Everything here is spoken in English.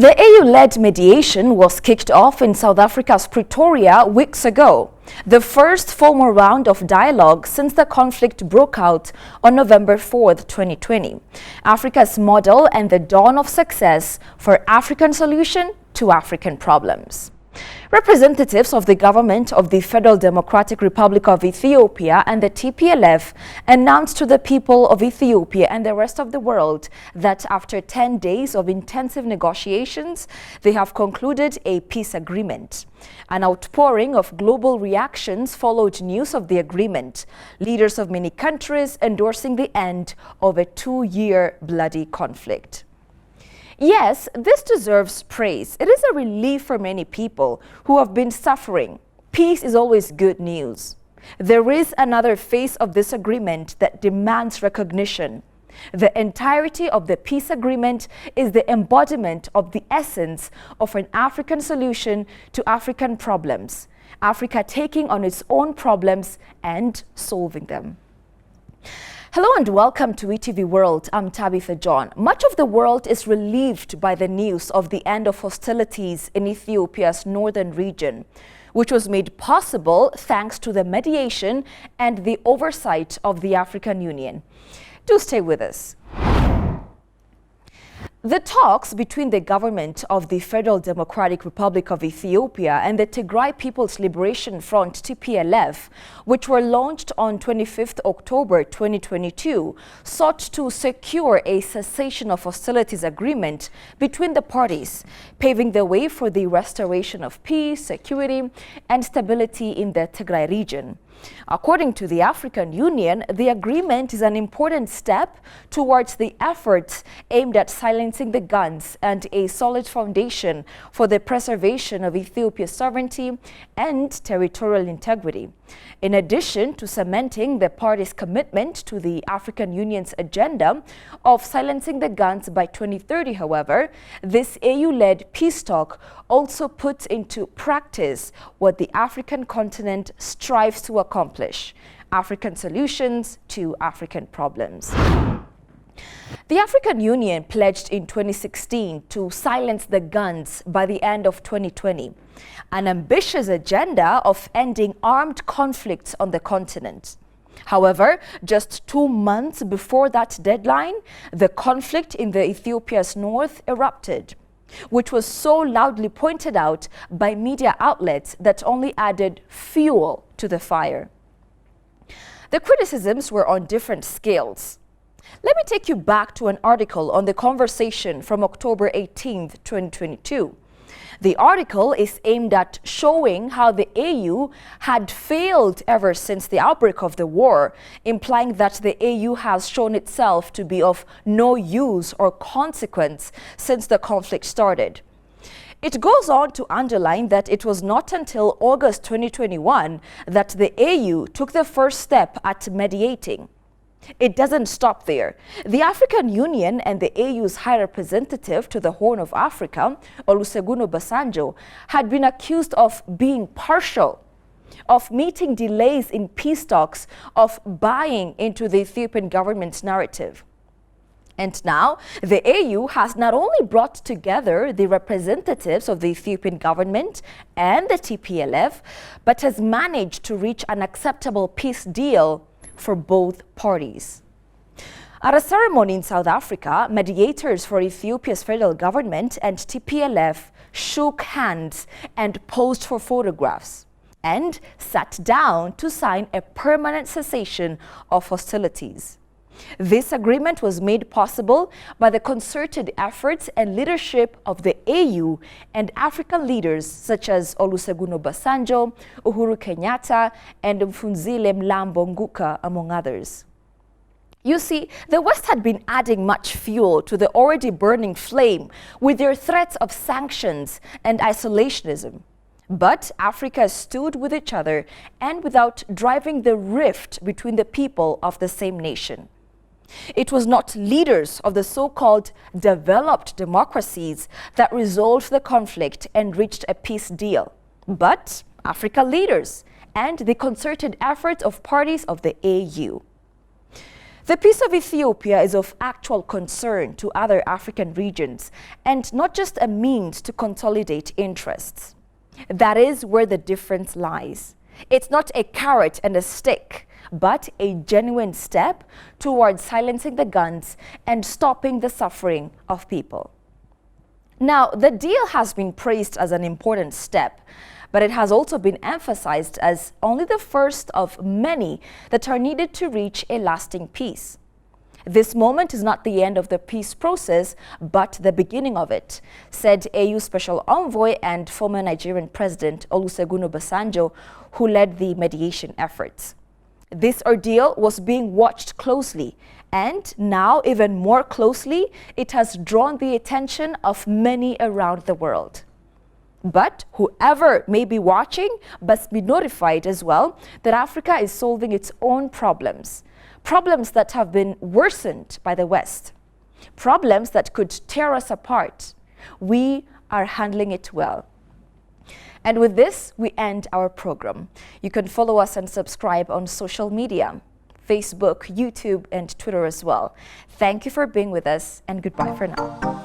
The AU-led mediation was kicked off in South Africa's Pretoria weeks ago, the first formal round of dialogue since the conflict broke out on November 4, 2020. Africa's model and the dawn of success for African solution to African problems. Representatives of the government of the Federal Democratic Republic of Ethiopia and the TPLF announced to the people of Ethiopia and the rest of the world that after 10 days of intensive negotiations, they have concluded a peace agreement. An outpouring of global reactions followed news of the agreement, leaders of many countries endorsing the end of a 2-year bloody conflict. Yes, this deserves praise. It is a relief for many people who have been suffering. Peace is always good news. There is another face of this agreement that demands recognition. The entirety of the peace agreement is the embodiment of the essence of an African solution to African problems. Africa taking on its own problems and solving them. Hello and welcome to ETV World. I'm Tabitha John. Much of the world is relieved by the news of the end of hostilities in Ethiopia's northern region, which was made possible thanks to the mediation and the oversight of the African Union. Do stay with us. The talks between the government of the Federal Democratic Republic of Ethiopia and the Tigray People's Liberation Front (TPLF), which were launched on 25th October 2022, sought to secure a cessation of hostilities agreement between the parties, paving the way for the restoration of peace, security, and stability in the Tigray region. According to the African Union, the agreement is an important step towards the efforts aimed at silencing the guns and a solid foundation for the preservation of Ethiopia's sovereignty and territorial integrity. In addition to cementing the parties' commitment to the African Union's agenda of silencing the guns by 2030, however, this AU-led peace talk also puts into practice what the African continent strives to accomplish: African solutions to African problems. The African Union pledged in 2016 to silence the guns by the end of 2020, an ambitious agenda of ending armed conflicts on the continent. However, just 2 months before that deadline, the conflict in the Ethiopia's north erupted, which was so loudly pointed out by media outlets that only added fuel to the fire. The criticisms were on different scales. Let me take you back to an article on the conversation from October 18, 2022. The article is aimed at showing how the AU had failed ever since the outbreak of the war, implying that the AU has shown itself to be of no use or consequence since the conflict started. It goes on to underline that it was not until August 2021 that the AU took the first step at mediating. It doesn't stop there. The African Union and the AU's High Representative to the Horn of Africa, Olusegun Obasanjo, had been accused of being partial, of meeting delays in peace talks, of buying into the Ethiopian government's narrative. And now, the AU has not only brought together the representatives of the Ethiopian government and the TPLF, but has managed to reach an acceptable peace deal for both parties. At a ceremony in South Africa, mediators for Ethiopia's federal government and TPLF shook hands and posed for photographs and sat down to sign a permanent cessation of hostilities. This agreement was made possible by the concerted efforts and leadership of the AU and African leaders such as Olusegun Obasanjo, Uhuru Kenyatta, and Mfunzile Mlambo Nguka, among others. You see, the West had been adding much fuel to the already burning flame with their threats of sanctions and isolationism. But Africa stood with each other and without driving the rift between the people of the same nation. It was not leaders of the so-called developed democracies that resolved the conflict and reached a peace deal, but Africa leaders and the concerted efforts of parties of the AU. The peace of Ethiopia is of actual concern to other African regions and not just a means to consolidate interests. That is where the difference lies. It's not a carrot and a stick, but a genuine step towards silencing the guns and stopping the suffering of people. Now, the deal has been praised as an important step, but it has also been emphasized as only the first of many that are needed to reach a lasting peace. This moment is not the end of the peace process, but the beginning of it, said AU Special Envoy and former Nigerian President Olusegun Obasanjo, who led the mediation efforts. This ordeal was being watched closely, and now even more closely, it has drawn the attention of many around the world. But whoever may be watching must be notified as well that Africa is solving its own problems that have been worsened by the West, problems that could tear us apart. We are handling it well. And with this, we end our program. You can follow us and subscribe on social media, Facebook, YouTube, and Twitter as well. Thank you for being with us, and goodbye for now.